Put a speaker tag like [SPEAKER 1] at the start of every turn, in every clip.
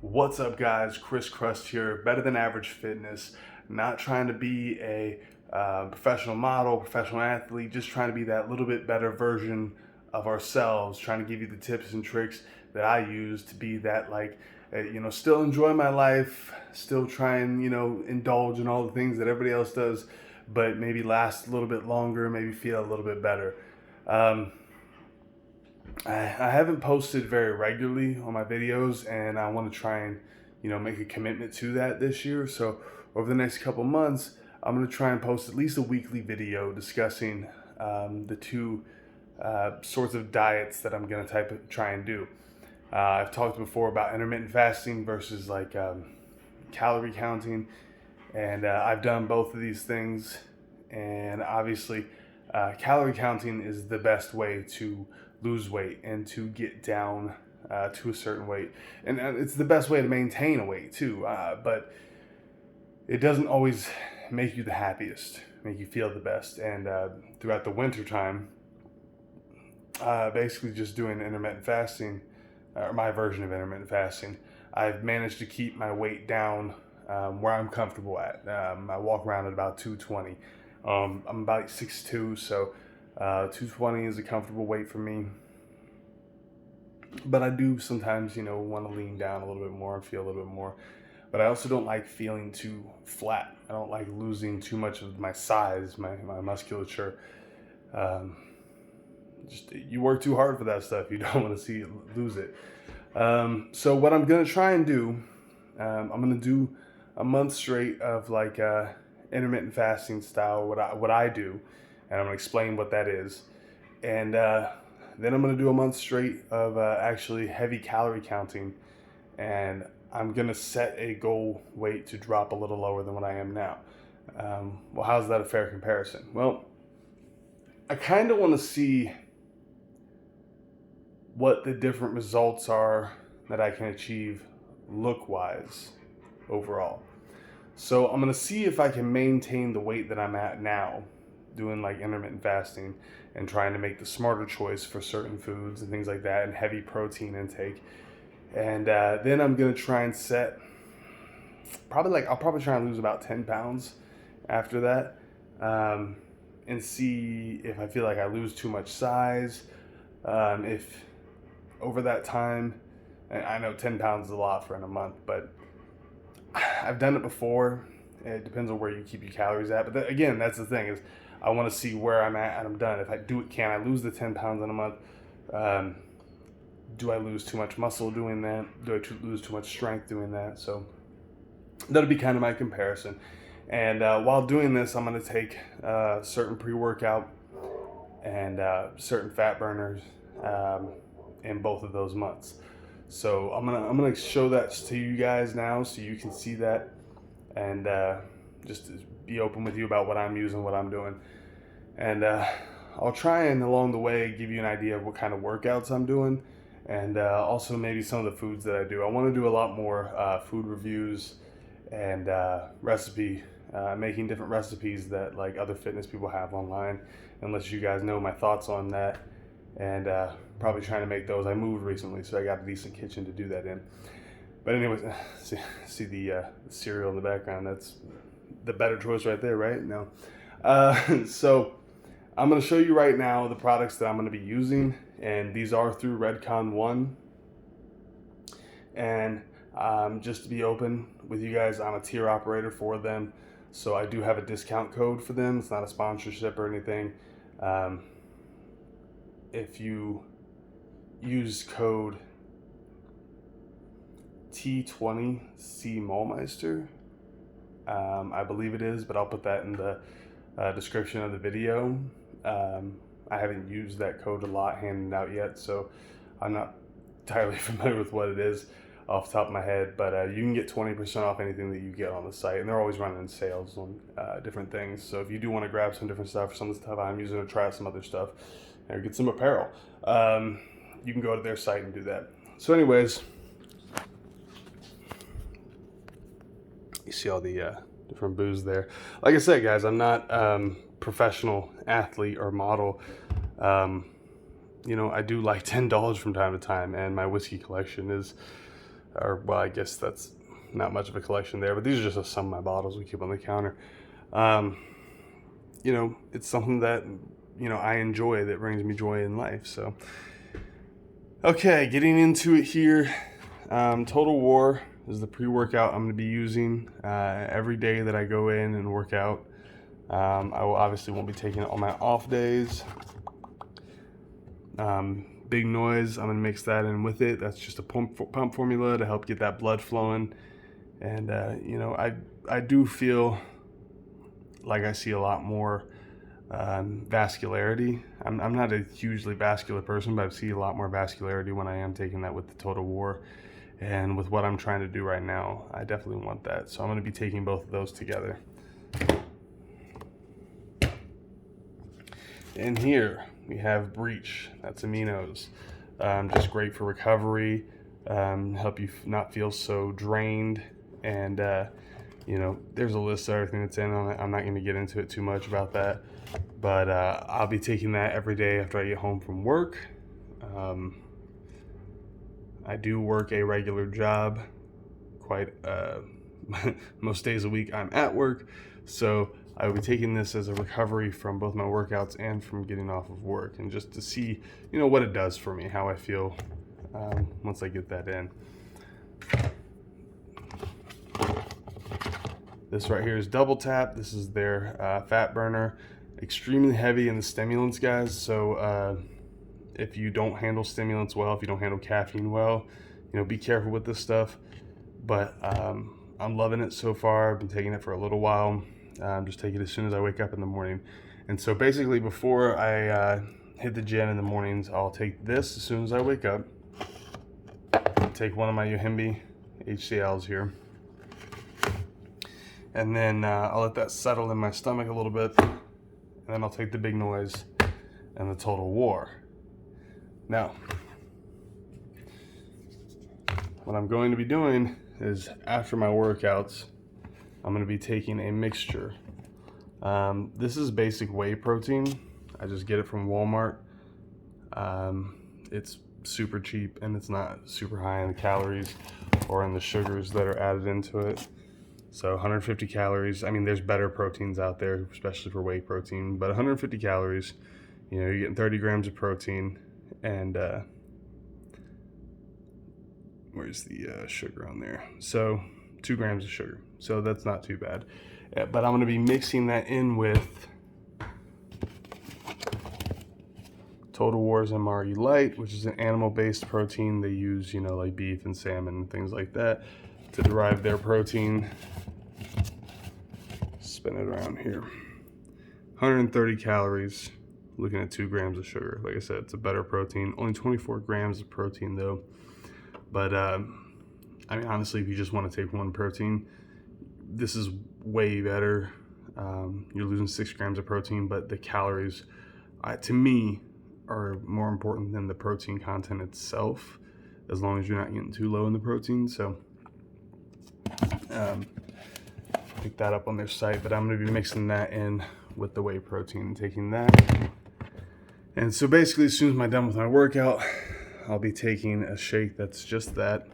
[SPEAKER 1] What's up, guys? Chris Crust here, Better Than Average Fitness. Not trying to be a professional model, professional athlete, just trying to be that little bit better version of ourselves, trying to give you the tips and tricks that I use to be that, still enjoy my life, still try and, indulge in all the things that everybody else does, but maybe last a little bit longer, maybe feel a little bit better. I haven't posted very regularly on my videos, and I want to try and make a commitment to that this year. So over the next couple months, I'm going to try and post at least a weekly video discussing the two sorts of diets that I'm going to try and do. I've talked before about intermittent fasting versus calorie counting, and I've done both of these things. And obviously, calorie counting is the best way to lose weight and to get down to a certain weight, and it's the best way to maintain a weight too. But it doesn't always make you the happiest, make you feel the best. And throughout the winter time, basically just doing intermittent fasting, or my version of intermittent fasting, I've managed to keep my weight down where I'm comfortable at. I walk around at about 220. I'm about 6'2", so 220 is a comfortable weight for me. But I do sometimes, want to lean down a little bit more and feel a little bit more. But I also don't like feeling too flat. I don't like losing too much of my size, my musculature. You work too hard for that stuff. You don't want to see it lose it. So what I'm going to try and do, I'm going to do a month straight of intermittent fasting style, what I do, and I'm going to explain what that is. And then I'm going to do a month straight of actually heavy calorie counting, and I'm going to set a goal weight to drop a little lower than what I am now. Well, how's that a fair comparison? Well, I kind of want to see what the different results are that I can achieve look-wise overall. So I'm going to see if I can maintain the weight that I'm at now, doing intermittent fasting and trying to make the smarter choice for certain foods and things like that, and heavy protein intake. And then I'm going to try and set I'll probably try and lose about 10 pounds after that, and see if I feel like I lose too much size. If over that time, and I know 10 pounds is a lot for in a month, but I've done it before. It depends on where you keep your calories at. But again, that's the thing, is I want to see where I'm at and I'm done. If I do it, can I lose the 10 pounds in a month? Do I lose too much muscle doing that? Do I lose too much strength doing that? So that'll be kind of my comparison. And while doing this, I'm going to take certain pre-workout and certain fat burners in both of those months. So I'm gonna show that to you guys now, so you can see that, and just be open with you about what I'm using, what I'm doing. And I'll try and along the way give you an idea of what kind of workouts I'm doing, and also maybe some of the foods that I do. I want to do a lot more food reviews and making different recipes that other fitness people have online, unless you guys know my thoughts on that. And probably trying to make those. I moved recently, so I got a decent kitchen to do that in. But anyways, see the cereal in the background. That's the better choice right there, right? No. So I'm going to show you right now the products that I'm going to be using, and these are through Redcon One. And just to be open with you guys, I'm a tier operator for them, so I do have a discount code for them. It's not a sponsorship or anything. If you use code T20C Mallmeister, I believe it is, but I'll put that in the description of the video. I haven't used that code a lot handed out yet, so I'm not entirely familiar with what it is off the top of my head, but you can get 20% off anything that you get on the site, and they're always running sales on different things. So if you do want to grab some different stuff, some of the stuff I'm using, or try some other stuff, or get some apparel, you can go to their site and do that. So anyways, you see all the different booze there. Like I said, guys, I'm not professional athlete or model. I do like $10 from time to time, and my whiskey collection is or well, I guess that's not much of a collection there, but these are just some of my bottles we keep on the counter. Um, you know, it's something that, you know, I enjoy, that brings me joy in life. So, okay, getting into it here. Total War is the pre-workout I'm going to be using every day that I go in and work out. I will obviously won't be taking it on my off days. Big Noise, I'm going to mix that in with it. That's just a pump formula to help get that blood flowing. And, you know, I do feel like I see a lot more vascularity. I'm not a hugely vascular person, but I see a lot more vascularity when I am taking that with the Total War. And with what I'm trying to do right now, I definitely want that. So I'm going to be taking both of those together. In here, we have Breach. That's aminos. Just great for recovery, help you not feel so drained. And, you know, there's a list of everything that's in on it. I'm not going to get into it too much about that. But I'll be taking that every day after I get home from work. I do work a regular job quite most days a week I'm at work, so I will be taking this as a recovery from both my workouts and from getting off of work, and just to see, you know, what it does for me, how I feel once I get that in. This right here is Double Tap. This is their fat burner, extremely heavy in the stimulants, guys. So if you don't handle stimulants well, if you don't handle caffeine well, you know, be careful with this stuff. But I'm loving it so far. I've been taking it for a little while. Just take it as soon as I wake up in the morning. And so basically before I hit the gym in the mornings, I'll take this as soon as I wake up. Take one of my Yohimbe HCLs here. And then I'll let that settle in my stomach a little bit. And then I'll take the Big Noise and the Total War. Now, what I'm going to be doing is after my workouts, I'm going to be taking a mixture. This is basic whey protein. I just get it from Walmart. It's super cheap and it's not super high in the calories or in the sugars that are added into it. So 150 calories. I mean, there's better proteins out there, especially for whey protein, but 150 calories, you know, you're getting 30 grams of protein, and where's the sugar on there? So 2 grams of sugar. So that's not too bad. But I'm going to be mixing that in with Total War's MRE Light, which is an animal-based protein. They use, you know, like beef and salmon and things like that to derive their protein. Spin it around here. 130 calories, looking at 2 grams of sugar. Like I said, it's a better protein. Only 24 grams of protein though. But I mean, honestly, if you just want to take one protein, this is way better. You're losing 6 grams of protein, but the calories, to me, are more important than the protein content itself, as long as you're not getting too low in the protein. So pick that up on their site, but I'm going to be mixing that in with the whey protein and taking that. And so basically, as soon as I'm done with my workout, I'll be taking a shake that's just that,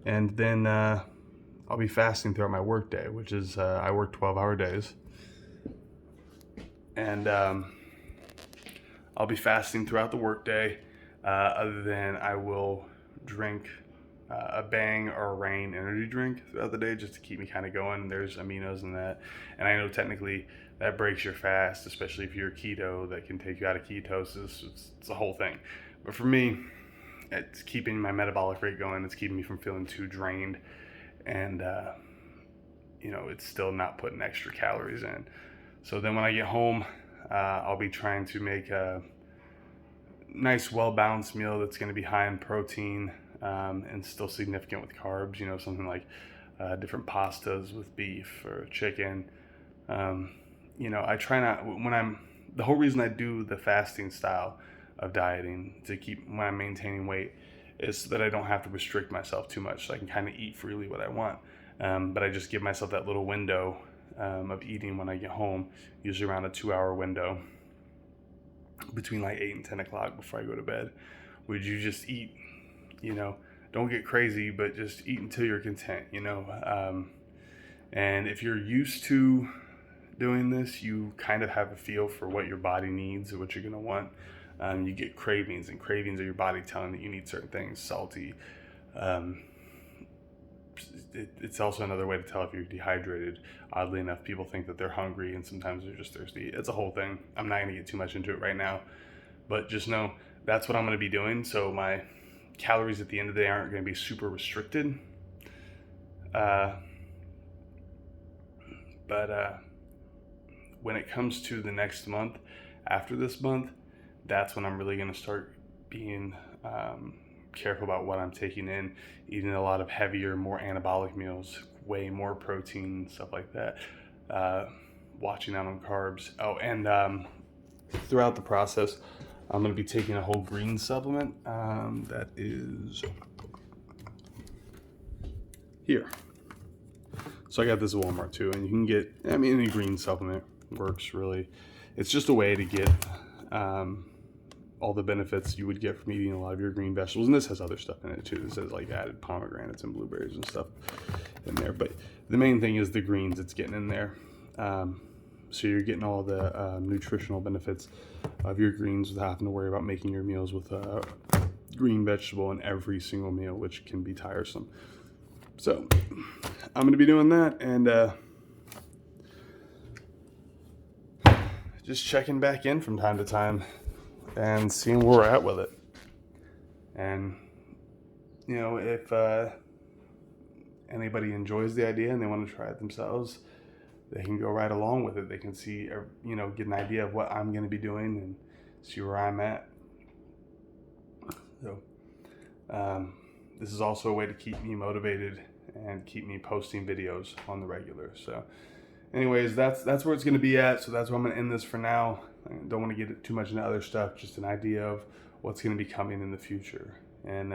[SPEAKER 1] and then I'll be fasting throughout my work day, which is I work 12-hour days, and I'll be fasting throughout the work day, other than I will drink a Bang or a Reign energy drink throughout the day just to keep me kind of going. There's aminos in that, and I know technically that breaks your fast, especially if you're keto. That can take you out of ketosis. It's a whole thing. But for me, it's keeping my metabolic rate going. It's keeping me from feeling too drained, and you know, it's still not putting extra calories in. So then when I get home, I'll be trying to make a nice, well-balanced meal that's going to be high in protein, and still significant with carbs. You know, something like different pastas with beef or chicken. You know, I try not, the whole reason I do the fasting style of dieting to keep, when I'm maintaining weight, is so that I don't have to restrict myself too much, so I can kind of eat freely what I want. But I just give myself that little window of eating when I get home, usually around a 2-hour window between like 8 and 10 o'clock before I go to bed. Would you just eat, you know, don't get crazy, but just eat until you're content, and if you're used to doing this, you kind of have a feel for what your body needs or what you're going to want. You get cravings, and cravings are your body telling that you need certain things, salty. It's also another way to tell if you're dehydrated. Oddly enough, people think that they're hungry and sometimes they're just thirsty. It's a whole thing. I'm not going to get too much into it right now, but just know that's what I'm going to be doing. So my calories at the end of the day aren't going to be super restricted. But when it comes to the next month, after this month, that's when I'm really going to start being careful about what I'm taking in, eating a lot of heavier, more anabolic meals, way more protein, stuff like that, watching out on carbs. Oh, and throughout the process, I'm going to be taking a whole green supplement that is here. So I got this at Walmart too, and you can get, any green supplement works really. It's just a way to get all the benefits you would get from eating a lot of your green vegetables. And this has other stuff in it too. This has like added pomegranates and blueberries and stuff in there. But the main thing is the greens it's getting in there. So you're getting all the nutritional benefits of your greens without having to worry about making your meals with a green vegetable in every single meal, which can be tiresome. So I'm going to be doing that, and just checking back in from time to time and seeing where we're at with it. And, if anybody enjoys the idea and they want to try it themselves, they can go right along with it. They can see, get an idea of what I'm going to be doing and see where I'm at. So, this is also a way to keep me motivated and keep me posting videos on the regular. So anyways, that's where it's going to be at. So that's where I'm going to end this for now. I don't want to get too much into other stuff, just an idea of what's going to be coming in the future. And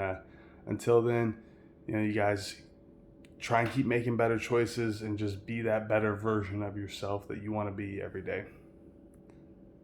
[SPEAKER 1] until then, you guys try and keep making better choices and just be that better version of yourself that you want to be every day.